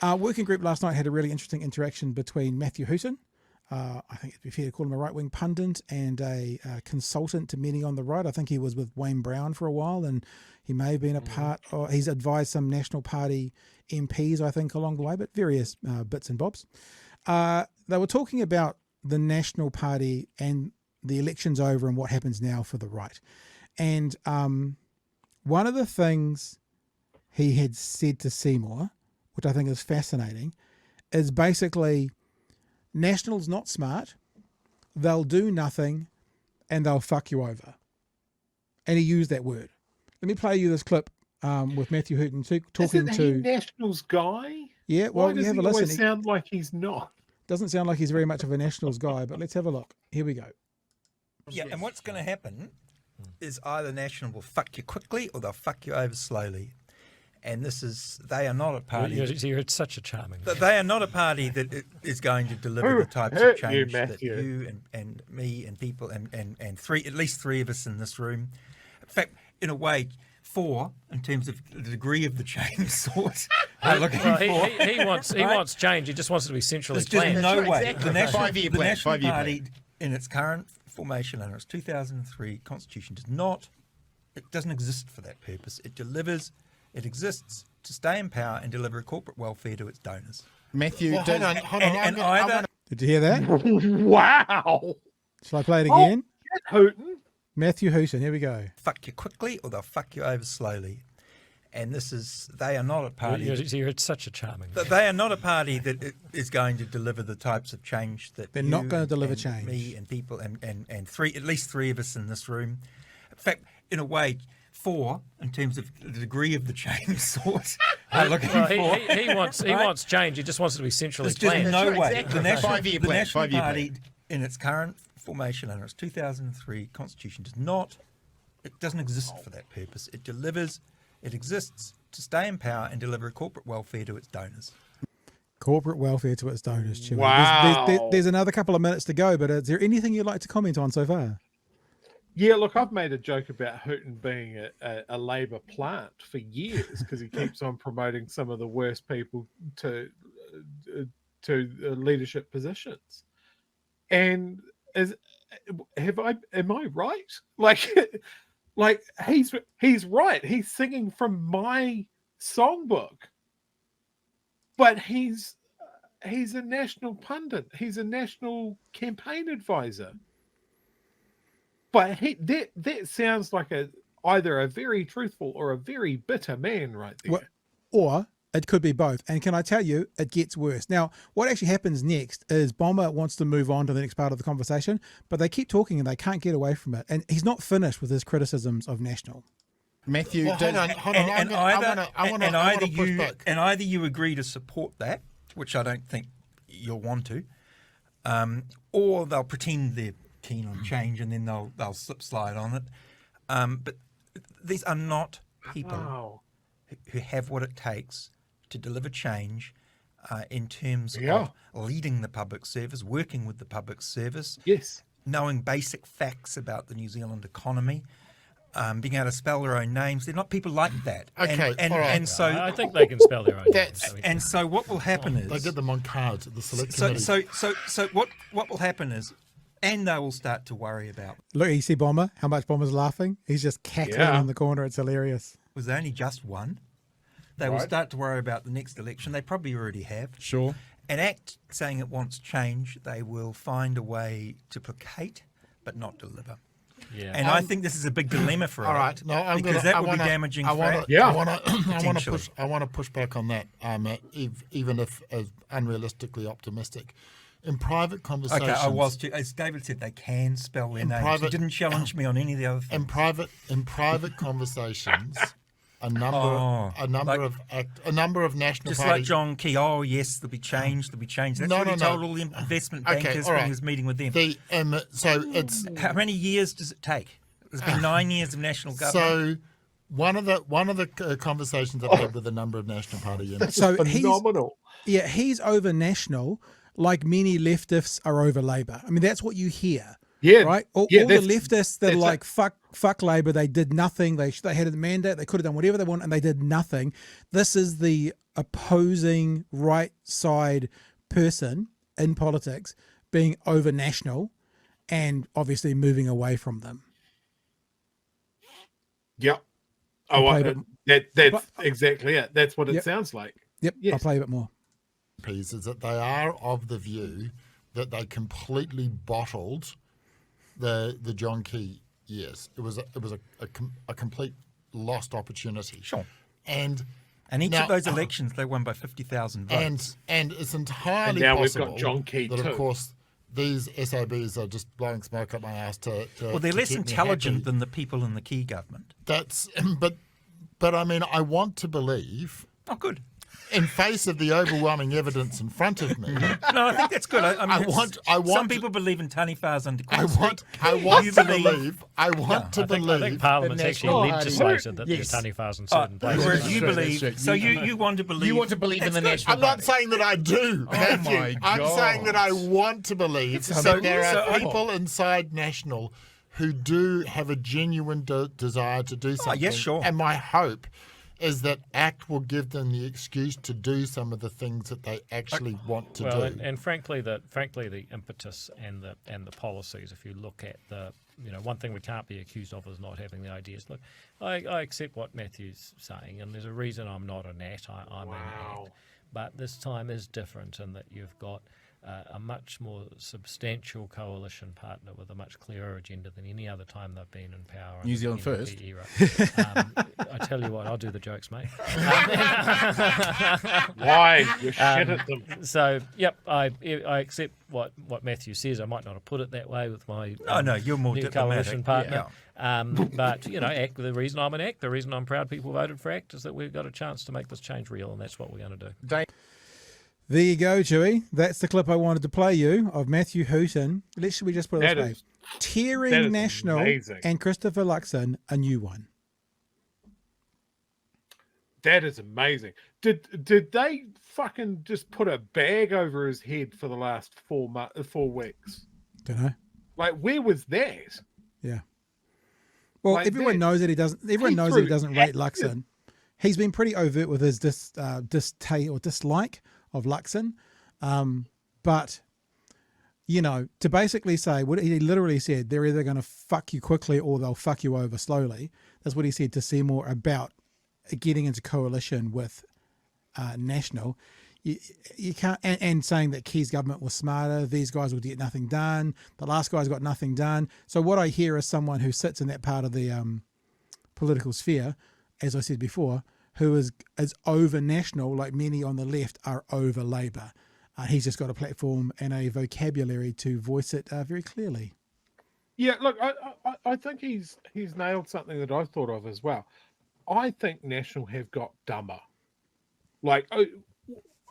Working group last night had a really interesting interaction between Matthew Hooton, I think it'd be fair to call him a right-wing pundit, and a consultant to many on the right. I think he was with Wayne Brown for a while, and he may have been a part, or he's advised some National Party MPs, I think, along the way, but various bits and bobs. They were talking about the National Party and the election's over and what happens now for the right. And one of the things he had said to Seymour, which I think is fascinating, is basically National's not smart, they'll do nothing, and they'll fuck you over. And he used that word. Let me play you this clip with Matthew Hooton talking Isn't to... he Nationals guy? Yeah, well, you have a listen. Why does he always sound like he's not? Doesn't sound like he's very much of a Nationals guy, but let's have a look. Here we go. Yeah, and what's going to happen is either National will fuck you quickly or they'll fuck you over slowly. And they are not a party. You're such a charming man. They are not a party that is going to deliver the types of change that you and me and people and at least three of us in this room. In fact, in a way, four, in terms of the degree of the change sort, are looking for. He wants change. He just wants it to be centrally planned. There's no way. Exactly. The National Party, in its current formation under its 2003 constitution, doesn't exist for that purpose. It exists to stay in power and deliver corporate welfare to its donors. Matthew, Did you hear that? Wow. Shall I play it again? Hooton. Matthew Hooton, here we go. Fuck you quickly or they'll fuck you over slowly. And they are not a party. You're such a charming man. They are not a party that is going to deliver the types of change that they're not going to deliver change. Me and people and at least three of us in this room. In fact, in a way, four, in terms of the degree of the change sort, are looking for. He wants change. He just wants it to be centrally planned. There's no way. Exactly. The National Party, in its current formation under its 2003 constitution, doesn't exist for that purpose. It exists to stay in power and deliver corporate welfare to its donors. Corporate welfare to its donors, Chewie. Wow. There's another couple of minutes to go, but is there anything you'd like to comment on so far? Yeah, look, I've made a joke about Hooton being a Labor plant for years because he keeps on promoting some of the worst people to leadership positions. And am I right? Like he's right. He's singing from my songbook, but he's a national pundit. He's a national campaign advisor. But that sounds like either a very truthful or a very bitter man right there. Well, or it could be both. And can I tell you, it gets worse. Now, what actually happens next is Bomber wants to move on to the next part of the conversation, but they keep talking and they can't get away from it. And he's not finished with his criticisms of National. Matthew, hold on. Either you agree to support that, which I don't think you'll want to, or they'll pretend they're keen on change and then they'll slip slide on it. But these are not people who have what it takes to deliver change in terms of leading the public service, working with the public service, knowing basic facts about the New Zealand economy, being able to spell their own names. They're not people like that. Okay, and so I think they can spell their own names. And so what will happen is they get them on cards at the select committee. So what will happen is, and they will start to worry about. Look, you see Bomber, how much Bomber's laughing? He's just cackling in the corner. It's hilarious. Was there only just one? They will start to worry about the next election. They probably already have. Sure. And ACT saying it wants change, they will find a way to placate but not deliver. Yeah. And I think this is a big dilemma for ACT. Because that would be damaging for ACT. I want to push back on that, even if unrealistically optimistic. In private conversations... Okay, I was too. As David said, they can spell their names. He didn't challenge me on any of the other things. In private conversations, a number of national just parties... like John Key, yes, there'll be change. That's what he told all the investment bankers when he was meeting with them. How many years does it take? It's been 9 years of national government. So one of the conversations I've had with a number of national party members... So phenomenal. He's over National, like many leftists are over Labour. I mean, that's what you hear. Yeah, right? All the leftists that are like, fuck Labour, they did nothing. They had a mandate, they could have done whatever they want, and they did nothing. This is the opposing right side person in politics being over national and obviously moving away from them. Yep. That's exactly it. That's what it sounds like. Yep. Yes. I'll play a bit more. Piece is that they are of the view that they completely bottled the John Key years. It was a complete lost opportunity. Sure. And each of those elections they won by 50,000 votes. And it's entirely now possible we've got John Key that too. Of course these SABs are just blowing smoke up my ass to well, they're less intelligent than the people in the Key government. That's but I mean, I want to believe. Oh, good. In face of the overwhelming evidence in front of me, no, I think that's good. I want. Some people believe in Taniwha's underground. I want to believe. I think Parliament's actually legislated that there's Taniwha's in certain places. Whereas you believe, so you want to believe. You want to believe in the National I'm not saying that I do. I'm saying that I want to believe that there are people inside National who do have a genuine desire to do something. Yes, sure. And my hope is that ACT will give them the excuse to do some of the things that they actually want to do. And frankly, the impetus and the policies. If you look at one thing we can't be accused of is not having the ideas. Look, I accept what Matthew's saying, and there's a reason I'm not a Nat. I'm an ACT, but this time is different in that you've got a much more substantial coalition partner with a much clearer agenda than any other time they've been in power. New Zealand first. Era. I tell you what, I'll do the jokes, mate. Why? You're shit at them. So, yep, I accept what Matthew says. I might not have put it that way with my you're more new diplomatic coalition partner. Yeah. But, ACT, the reason I'm an ACT, the reason I'm proud people voted for ACT is that we've got a chance to make this change real, and that's what we're going to do. There you go, Chewy. That's the clip I wanted to play you of Matthew Hooton. Should we just put it this way? Tearing National amazing. And Christopher Luxon a new one. That is amazing. Did they fucking just put a bag over his head for the last 4 weeks? Don't know. Like, where was that? Yeah. Well, like everyone knows that he doesn't. Everyone knows that he doesn't rate Luxon. He's been pretty overt with his dislike of Luxon, but to basically say what he literally said, they're either going to fuck you quickly or they'll fuck you over slowly. That's what he said to Seymour about getting into coalition with National. You can't, and saying that Key's government was smarter, these guys would get nothing done, the last guy's got nothing done. So what I hear is someone who sits in that part of the political sphere, as I said before, who is over National, like many on the left are over Labour. He's just got a platform and a vocabulary to voice it very clearly. Yeah, look, I think he's nailed something that I thought of as well. I think National have got dumber. Like,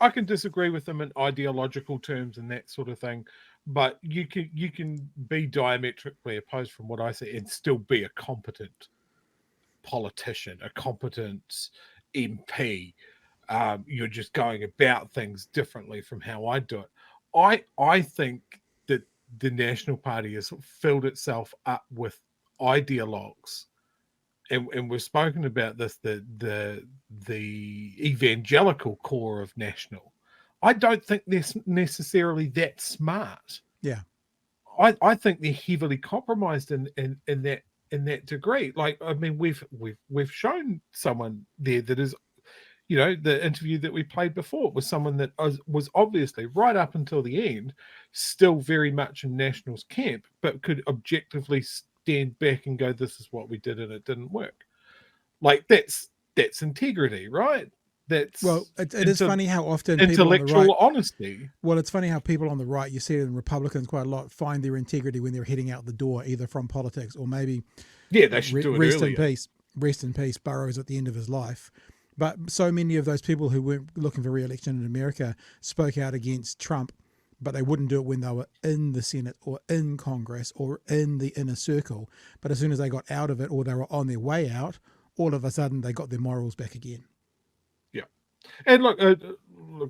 I can disagree with them in ideological terms and that sort of thing, but you can be diametrically opposed from what I say and still be a competent politician, a competent MP. You're just going about things differently from how I do it. I think that the National Party has filled itself up with ideologues, and we've spoken about this, the evangelical core of National. I don't think they're necessarily that smart. Yeah, I think they're heavily compromised in that degree. Like, I mean, we've shown someone there that is, the interview that we played before was someone that was obviously right up until the end still very much in National's camp, but could objectively stand back and go, this is what we did and it didn't work. Like, that's integrity, right? It is funny how often intellectual people on the right, honesty. Well, it's funny how people on the right, you see it in Republicans quite a lot, find their integrity when they're heading out the door, either from politics or maybe they should do it earlier. Rest in peace, Burroughs at the end of his life. But so many of those people who weren't looking for re-election in America spoke out against Trump, but they wouldn't do it when they were in the Senate or in Congress or in the inner circle. But as soon as they got out of it or they were on their way out, all of a sudden they got their morals back again. Yeah. And look,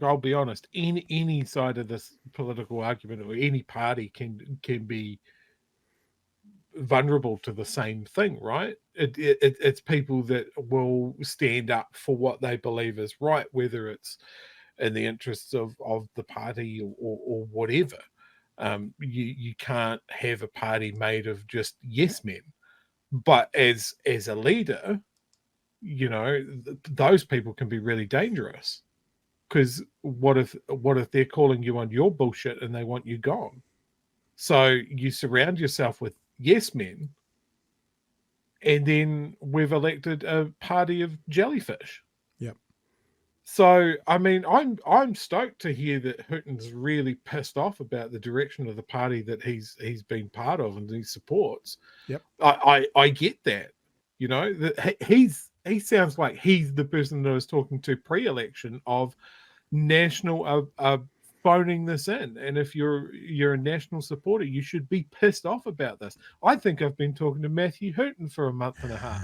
I'll be honest, any side of this political argument or any party can be vulnerable to the same thing, right? It's people that will stand up for what they believe is right, whether it's in the interests of the party or whatever. You can't have a party made of just yes men. But as a leader, you know, those people can be really dangerous, because what if they're calling you on your bullshit and they want you gone? So you surround yourself with yes men, and then we've elected a party of jellyfish. Yep. So I mean, I'm stoked to hear that Hooton's really pissed off about the direction of the party that he's been part of and he supports. Yep. I get that. You know, that he sounds like he's the person that I was talking to pre-election of National phoning this in. And if you're a National supporter, you should be pissed off about this. I think I've been talking to Matthew Hooton for a month and a half.